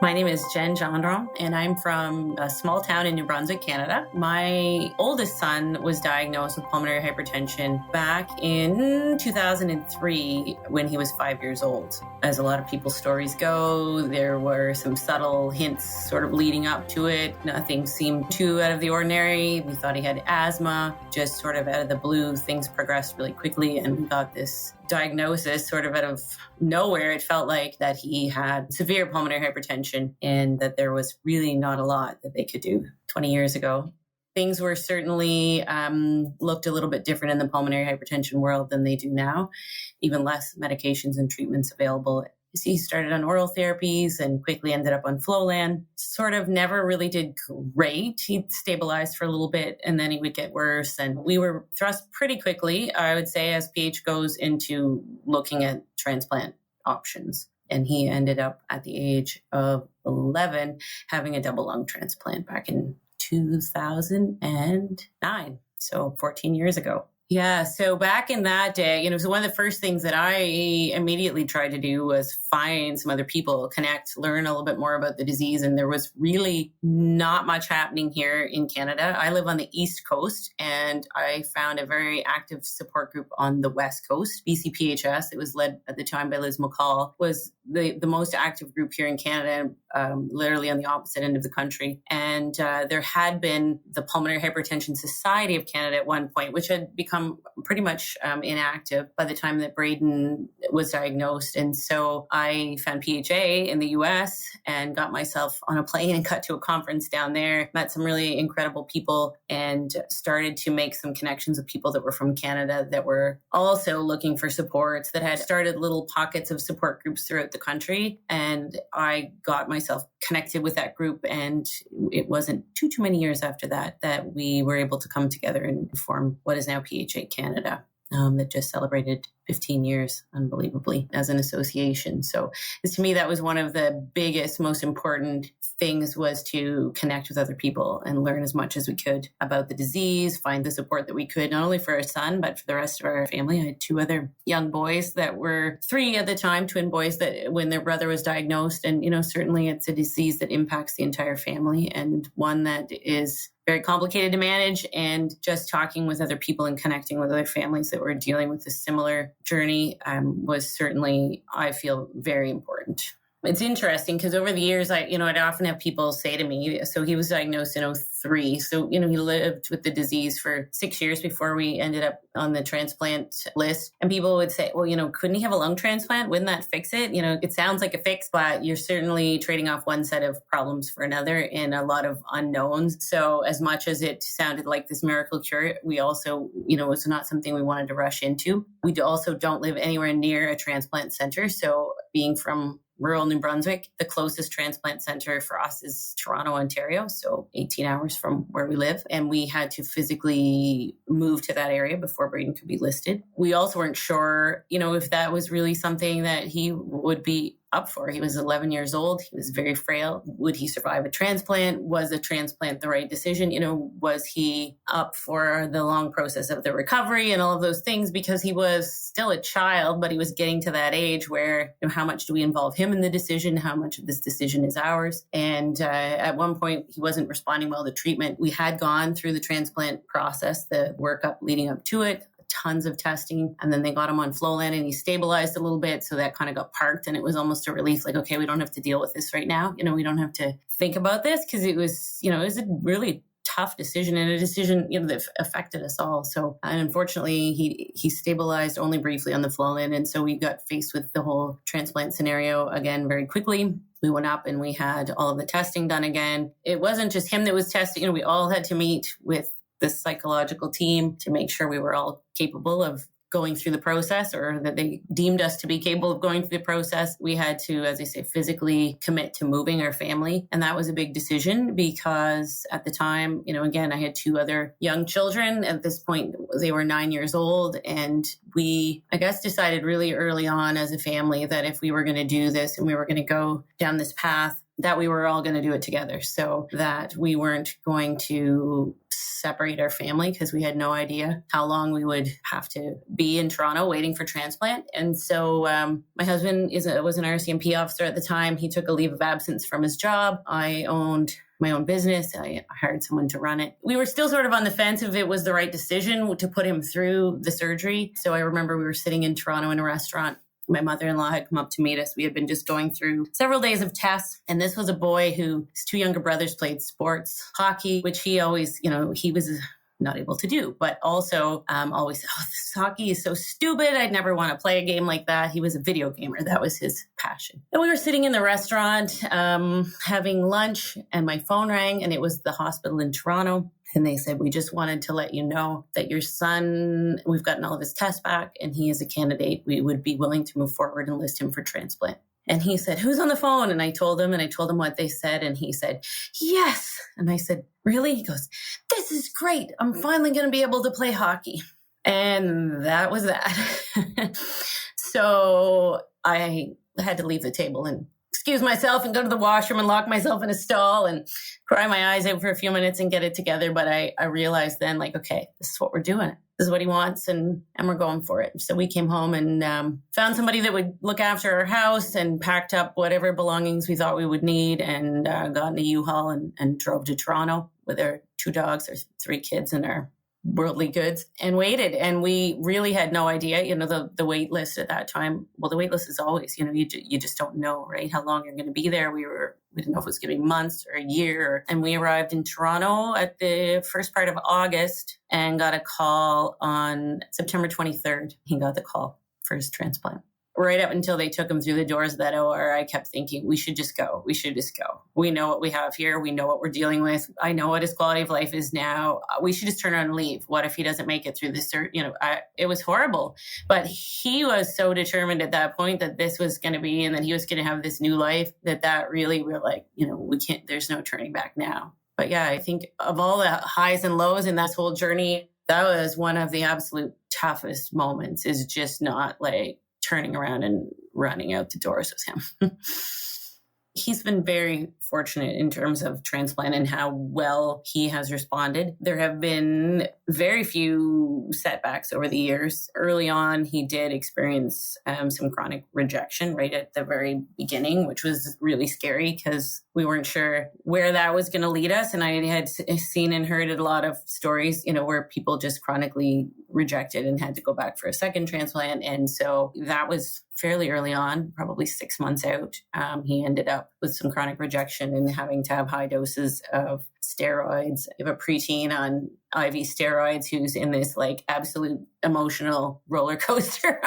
My name is Gendron, and I'm from a small town in New Brunswick, Canada. My oldest son was diagnosed with pulmonary hypertension back in 2003 when he was 5 years old. As a lot of people's stories go, there were some subtle hints sort of leading up to it. Nothing seemed too out of the ordinary. We thought he had asthma. Just sort of out of the blue, things progressed really quickly, and we got this diagnosis sort of out of nowhere. It felt like that he had severe pulmonary hypertension and that there was really not a lot that they could do 20 years ago. Things were certainly looked a little bit different in the pulmonary hypertension world than they do now. Even less medications and treatments available. He started on oral therapies and quickly ended up on Flolan. Sort of never really did great. He stabilized for a little bit and then he would get worse. And we were thrust pretty quickly, I would say, as PH goes into looking at transplant options. And he ended up at the age of 11 having a double lung transplant back in 2009. So 14 years ago. Yeah. So back in that day, so one of the first things that I immediately tried to do was find some other people, connect, learn a little bit more about the disease. And there was really not much happening here in Canada. I live on the East Coast and I found a very active support group on the West Coast. BCPHS, it was led at the time by Liz McCall, was the most active group here in Canada, literally on the opposite end of the country. And there had been the Pulmonary Hypertension Society of Canada at one point, which had become pretty much inactive by the time that Braden was diagnosed. And so I found PHA in the US and got myself on a plane and got to a conference down there, met some really incredible people and started to make some connections with people that were from Canada that were also looking for supports, that had started little pockets of support groups throughout the country. And I got myself connected with that group. And it wasn't too many years after that we were able to come together and form what is now PHA Canada, that just celebrated 15 years, unbelievably, as an association. So to me, that was one of the biggest, most important things, was to connect with other people and learn as much as we could about the disease, find the support that we could, not only for our son, but for the rest of our family. I had two other young boys that were 3 at the time, twin boys, that when their brother was diagnosed. And, certainly it's a disease that impacts the entire family and one that is very complicated to manage. And just talking with other people and connecting with other families that were dealing with a similar journey was certainly, I feel, very important. It's interesting because over the years, I'd often have people say to me, so he was diagnosed in 2003. So, he lived with the disease for 6 years before we ended up on the transplant list. And people would say, well, couldn't he have a lung transplant? Wouldn't that fix it? It sounds like a fix, but you're certainly trading off one set of problems for another and a lot of unknowns. So as much as it sounded like this miracle cure, we also, it's not something we wanted to rush into. We also don't live anywhere near a transplant center. So being from rural New Brunswick, the closest transplant center for us is Toronto, Ontario, so 18 hours from where we live. And we had to physically move to that area before Braden could be listed. We also weren't sure, if that was really something that he would be up for. He was 11 years old. He was very frail. Would he survive a transplant? Was a transplant the right decision? Was he up for the long process of the recovery and all of those things? Because he was still a child, but he was getting to that age where, how much do we involve him in the decision? How much of this decision is ours? And at one point, he wasn't responding well to treatment. We had gone through the transplant process, the workup leading up to it, tons of testing. And then they got him on Flolan and he stabilized a little bit. So that kind of got parked and it was almost a relief, like, okay, we don't have to deal with this right now. We don't have to think about this because it was, it was a really tough decision and a decision, that affected us all. So, and unfortunately, he stabilized only briefly on the Flolan. And so we got faced with the whole transplant scenario again very quickly. We went up and we had all of the testing done again. It wasn't just him that was testing. We all had to meet with the psychological team to make sure we were all capable of going through the process, or that they deemed us to be capable of going through the process. We had to, as I say, physically commit to moving our family. And that was a big decision because at the time, again, I had 2 other young children. At this point, they were 9 years old. And we, I guess, decided really early on as a family that if we were going to do this and we were going to go down this path, that we were all going to do it together, so that we weren't going to separate our family, because we had no idea how long we would have to be in Toronto waiting for transplant. And so my husband was an RCMP officer at the time. He took a leave of absence from his job. I owned my own business. I hired someone to run it. We were still sort of on the fence if it was the right decision to put him through the surgery. So I remember we were sitting in Toronto in a restaurant. My mother-in-law had come up to meet us. We had been just going through several days of tests. And this was a boy who his two younger brothers played sports, hockey, which he always, he was not able to do, but also always said, this hockey is so stupid. I'd never want to play a game like that. He was a video gamer. That was his passion. And we were sitting in the restaurant having lunch, and my phone rang, and it was the hospital in Toronto. And they said, we just wanted to let you know that your son, we've gotten all of his tests back, and he is a candidate. We would be willing to move forward and list him for transplant. And he said, who's on the phone? And I told him what they said. And he said, yes. And I said, really? He goes, this is great. I'm finally going to be able to play hockey. And that was that. So I had to leave the table and excuse myself and go to the washroom and lock myself in a stall and cry my eyes out for a few minutes and get it together. But I realized then, okay, this is what we're doing. This is what he wants, and we're going for it. So we came home and found somebody that would look after our house and packed up whatever belongings we thought we would need, and got in a U-Haul and drove to Toronto with our 2 dogs, our 3 kids, and our worldly goods, and waited. And we really had no idea, the wait list at that time. Well, the wait list is always, you just don't know, right? How long you're going to be there. We didn't know if it was going to be months or a year. And we arrived in Toronto at the first part of August and got a call on September 23rd. He got the call for his transplant. Right up until they took him through the doors of that OR, I kept thinking, we should just go. We know what we have here. We know what we're dealing with. I know what his quality of life is now. We should just turn around and leave. What if he doesn't make it through this? It was horrible. But he was so determined at that point that this was going to be, and that he was going to have this new life, that really we're like, we can't, there's no turning back now. But yeah, I think of all the highs and lows in that whole journey, that was one of the absolute toughest moments, is just not turning around and running out the doors with him. He's been very fortunate in terms of transplant and how well he has responded. There have been very few setbacks over the years. Early on, he did experience some chronic rejection right at the very beginning, which was really scary because we weren't sure where that was going to lead us. And I had seen and heard a lot of stories, where people just chronically rejected and had to go back for a second transplant. And so that was fairly early on, probably 6 months out. He ended up with some chronic rejection and having to have high doses of steroids. I have a preteen on IV steroids who's in this absolute emotional roller coaster.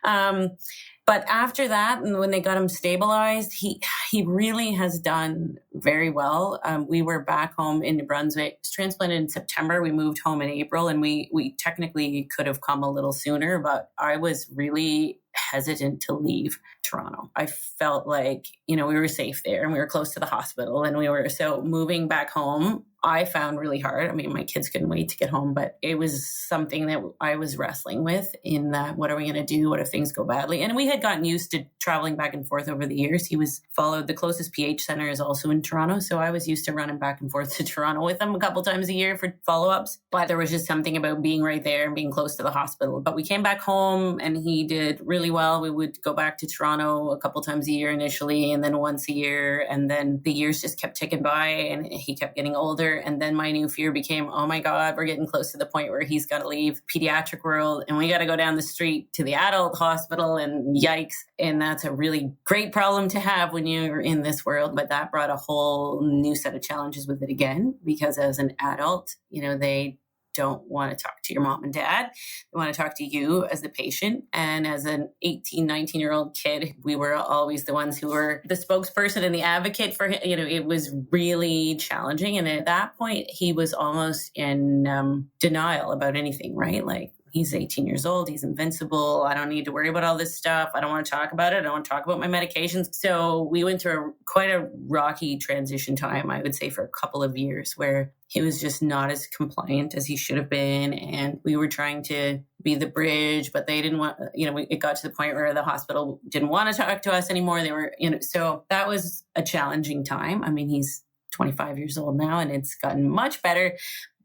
But after that, and when they got him stabilized, he really has done very well. We were back home in New Brunswick. He was transplanted in September. We moved home in April, and we technically could have come a little sooner, but I was really hesitant to leave Toronto. I felt like, we were safe there and we were close to the hospital, and so moving back home, I found really hard. I mean, my kids couldn't wait to get home, but it was something that I was wrestling with in that, what are we going to do? What if things go badly? And we had gotten used to traveling back and forth over the years. He was followed. The closest PH center is also in Toronto. So I was used to running back and forth to Toronto with him a couple times a year for follow-ups. But there was just something about being right there and being close to the hospital. But we came back home and he did really well. We would go back to Toronto a couple times a year initially, and then once a year. And then the years just kept ticking by and he kept getting older. And then my new fear became, oh my God, we're getting close to the point where he's got to leave pediatric world and we got to go down the street to the adult hospital, and yikes. And that's a really great problem to have when you're in this world. But that brought a whole new set of challenges with it again, because as an adult, they don't want to talk to your mom and dad. They want to talk to you as the patient. And as an 18, 19-year-old kid, we were always the ones who were the spokesperson and the advocate for him. It was really challenging. And at that point, he was almost in denial about anything, right? He's 18 years old. He's invincible. I don't need to worry about all this stuff. I don't want to talk about it. I don't want to talk about my medications. So we went through quite a rocky transition time, I would say, for a couple of years where he was just not as compliant as he should have been. And we were trying to be the bridge, but they didn't want, it got to the point where the hospital didn't want to talk to us anymore. They were, so that was a challenging time. I mean, he's 25 years old now and it's gotten much better.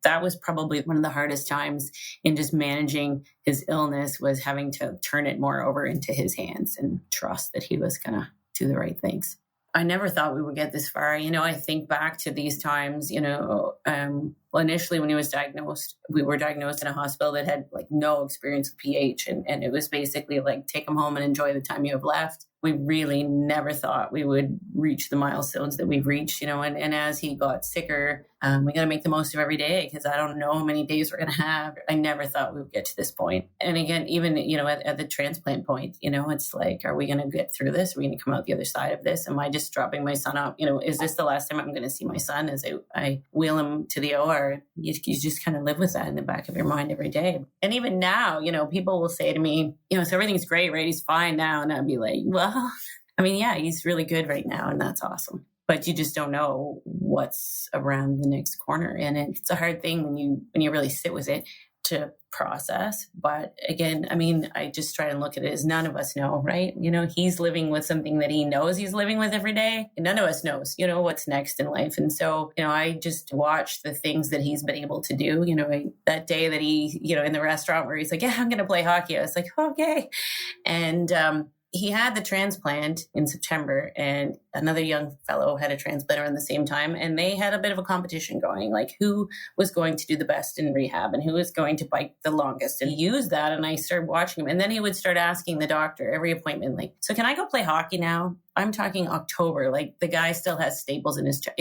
That was probably one of the hardest times in just managing his illness, was having to turn it more over into his hands and trust that he was going to do the right things. I never thought we would get this far. I think back to these times, initially when he was diagnosed, we were diagnosed in a hospital that had like no experience with pH. And it was basically like, take him home and enjoy the time you have left. We really never thought we would reach the milestones that we've reached, and as he got sicker, we got to make the most of every day, because I don't know how many days we're going to have. I never thought we would get to this point. And again, even, at the transplant point, it's like, are we going to get through this? Are we going to come out the other side of this? Am I just dropping my son off? Is this the last time I'm going to see my son as I wheel him to the OR? You just kind of live with that in the back of your mind every day. And even now, people will say to me, so everything's great, right? He's fine now. And I'd be like, well, I mean, yeah, he's really good right now. And that's awesome. But you just don't know what's around the next corner. And it's a hard thing when you really sit with it to process. But again, I mean, I just try and look at it as none of us know, right? He's living with something that he knows he's living with every day. And none of us knows, what's next in life. And so, I just watch the things that he's been able to do. That day that he, in the restaurant where he's like, yeah, I'm going to play hockey. I was like, okay. And, he had the transplant in September, and another young fellow had a transplant around the same time. And they had a bit of a competition going, like who was going to do the best in rehab and who was going to bite the longest. And he used that. And I started watching him. And then he would start asking the doctor every appointment, like, so can I go play hockey now? I'm talking October, like the guy still has staples in his chest,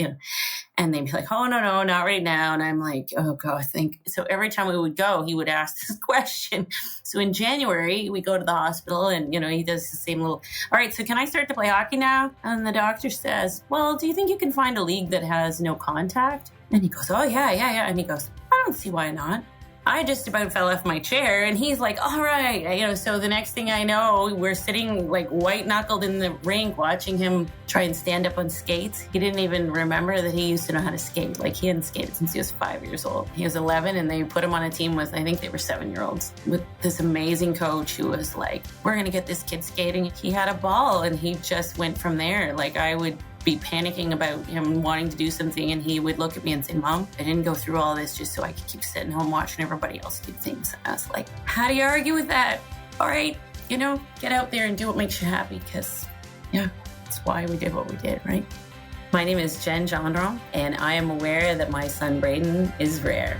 and they'd be like, oh, no, not right now. And I'm like, oh God, so every time we would go, he would ask this question. So in January, we go to the hospital and, he does the same little, all right, so can I start to play hockey now? And the doctor says, well, do you think you can find a league that has no contact? And he goes, oh yeah. And he goes, I don't see why not. I just about fell off my chair, and he's like, all right. So the next thing I know, we're sitting like white knuckled in the rink watching him try and stand up on skates. He didn't even remember that he used to know how to skate. Like he hadn't skated since he was 5 years old. He was 11 and they put him on a team with, I think they were 7-year-olds, with this amazing coach who was like, we're going to get this kid skating. He had a ball and he just went from there. Like I would be panicking about him wanting to do something, and he would look at me and say, Mom, I didn't go through all this just so I could keep sitting home watching everybody else do things. And I was like, how do you argue with that? All right, get out there and do what makes you happy, because that's why we did what we did, right? My name is Gendron, and I am aware that my son Braden is rare.